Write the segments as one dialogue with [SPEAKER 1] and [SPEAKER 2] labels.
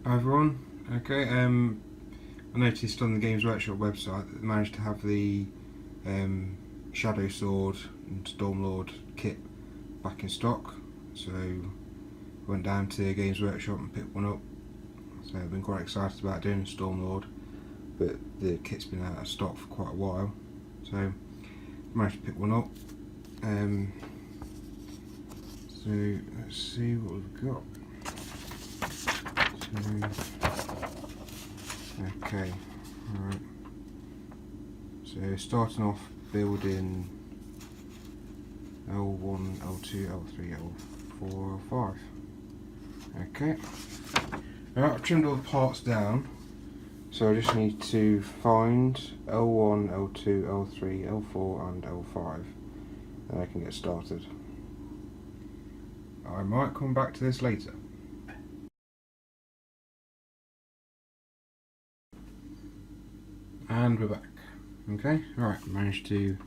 [SPEAKER 1] Hi everyone. Okay, I noticed on the Games Workshop website that they managed to have the Shadow Sword and Stormlord kit back in stock. So went down to Games Workshop and picked one up. So I've been quite excited about doing Stormlord, but the kit's been out of stock for quite a while. So managed to pick one up. So let's see what we've got. Okay, alright. So starting off building L1, L2, L3, L4, L5. Okay. Alright, I've trimmed all the parts down. So I just need to find L1, L2, L3, L4 and L5. Then I can get started. I might come back to this later. And we're back. Okay, alright, managed to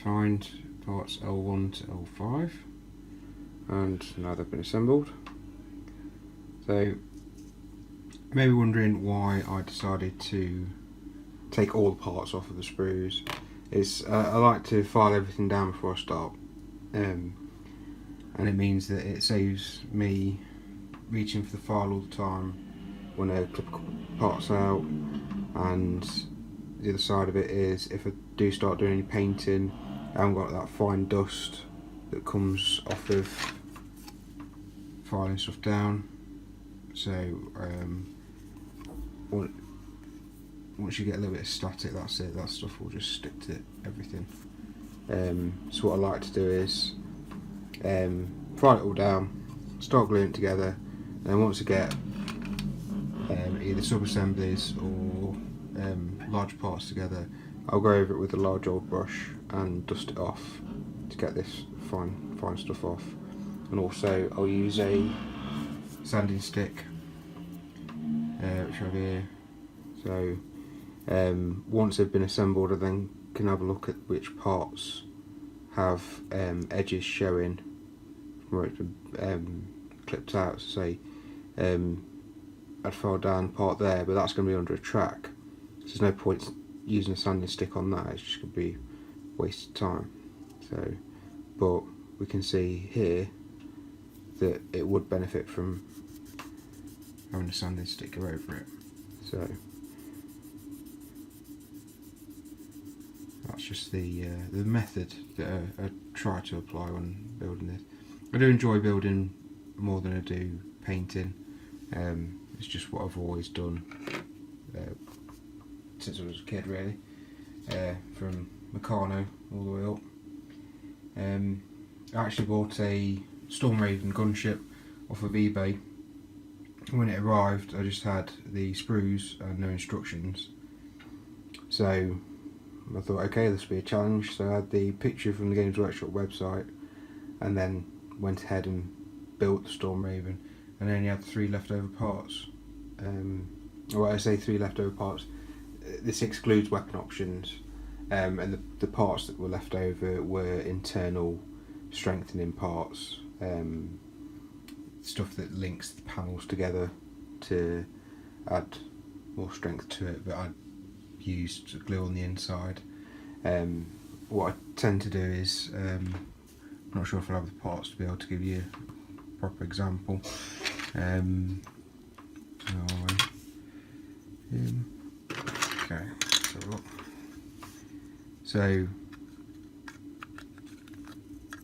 [SPEAKER 1] find parts L1 to L5 and now they've been assembled. So, maybe wondering why I decided to take all the parts off of the sprues. I like to file everything down before I start, and it means that it saves me reaching for the file all the time when I clip parts out. And the other side of it is, if I do start doing any painting, I haven't got that fine dust that comes off of filing stuff down. So once you get a little bit of static, that's it, that stuff will just stick to everything. So what I like to do is file it all down, start gluing it together, and then once I get either sub-assemblies or large parts together, I'll go over it with a large old brush and dust it off to get this fine stuff off. And also I'll use a sanding stick, which I have here. So once they've been assembled, I then can have a look at which parts have edges showing where it's clipped out. So say I'd file down part there, but that's going to be under a track. So there's no point using a sanding stick on that, it's just going to be wasted time. So, but we can see here that it would benefit from having a sanding stick go over it. So that's just the method that I try to apply when building this. I do enjoy building more than I do painting. It's just what I've always done since I was a kid, really, from Meccano all the way up. I actually bought a Stormraven gunship off of eBay. When it arrived, I just had the sprues and no instructions. So I thought, okay, this will be a challenge. So I had the picture from the Games Workshop website, and then went ahead and built the Stormraven, and I only had 3 leftover parts. Well, I say 3 leftover parts. This excludes weapon options, and the parts that were left over were internal strengthening parts, stuff that links the panels together to add more strength to it, but I used glue on the inside. What I tend to do is, I'm not sure if I'll have the parts to be able to give you a proper example. Okay, so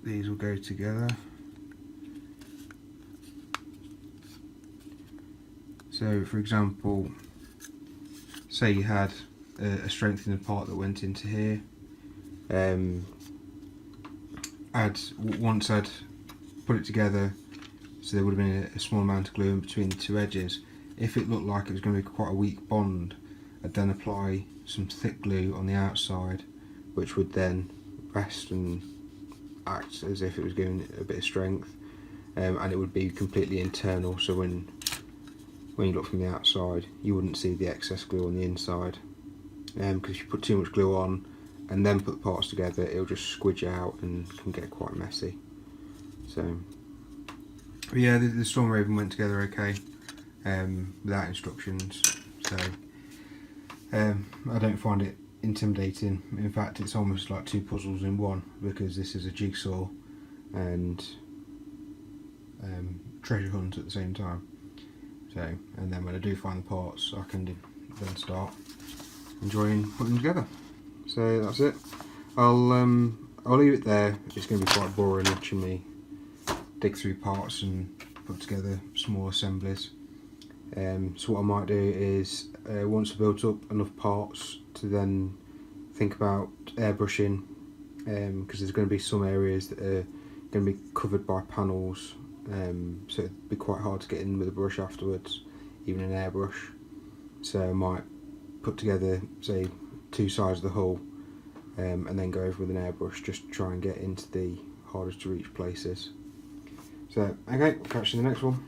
[SPEAKER 1] these will go together. So for example, say you had a strengthening part that went into here. Once I'd put it together, so there would have been a small amount of glue in between the 2 edges. If it looked like it was going to be quite a weak bond, I'd then apply some thick glue on the outside, which would then rest and act as if it was giving it a bit of strength, and it would be completely internal, so when you look from the outside you wouldn't see the excess glue on the inside, because if you put too much glue on and then put the parts together, it'll just squidge out and can get quite messy. So but yeah, the Stormraven went together okay. without instructions. So I don't find it intimidating. In fact, it's almost like 2 puzzles in one, because this is a jigsaw and treasure hunt at the same time. So, and then when I do find the parts, I can then start enjoying putting them together. So that's it. I'll leave it there. It's going to be quite boring watching me dig through parts and put together small assemblies. So what I might do is, once I've built up enough parts, to then think about airbrushing, because there's going to be some areas that are going to be covered by panels, so it'd be quite hard to get in with a brush afterwards, even an airbrush. So I might put together, say, 2 sides of the hull, and then go over with an airbrush, just to try and get into the hardest to reach places. So, okay, I'll catch you in the next one.